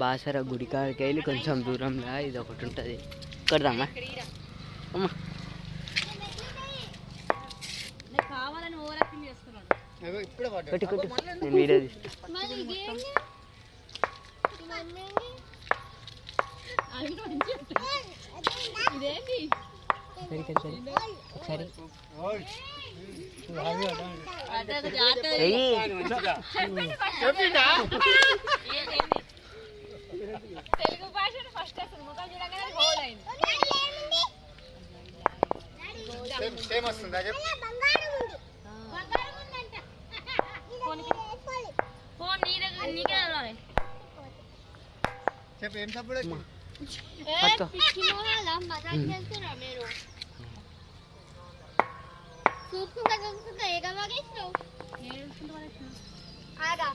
బాసర గుడి కాడికి వెళ్ళి కొంచెం దూరంలో ఇది ఒకటి ఉంటుంది. కడదామా అమ్మా? కొట్టి కొట్టి నేను వీడియో తీస్తాను. ఒకసారి తెలుగు భాషను ఫస్ట్ అసలు ముఖం చూడగానే గోల్ అయింది. సేమ్ వస్తుందా చెప్పు. ఫోన్ నీ దగ్గర నీకే రావాలి చెప్పు. ఏం సపోర్ట్ పిచ్చి మొహాలా మజాక్ చేస్తున్నా మీరు. చూసుకుంటా చూసుకుంటా ఏగా వాగేసినావు. నేను చూసుకుంటా ఆగా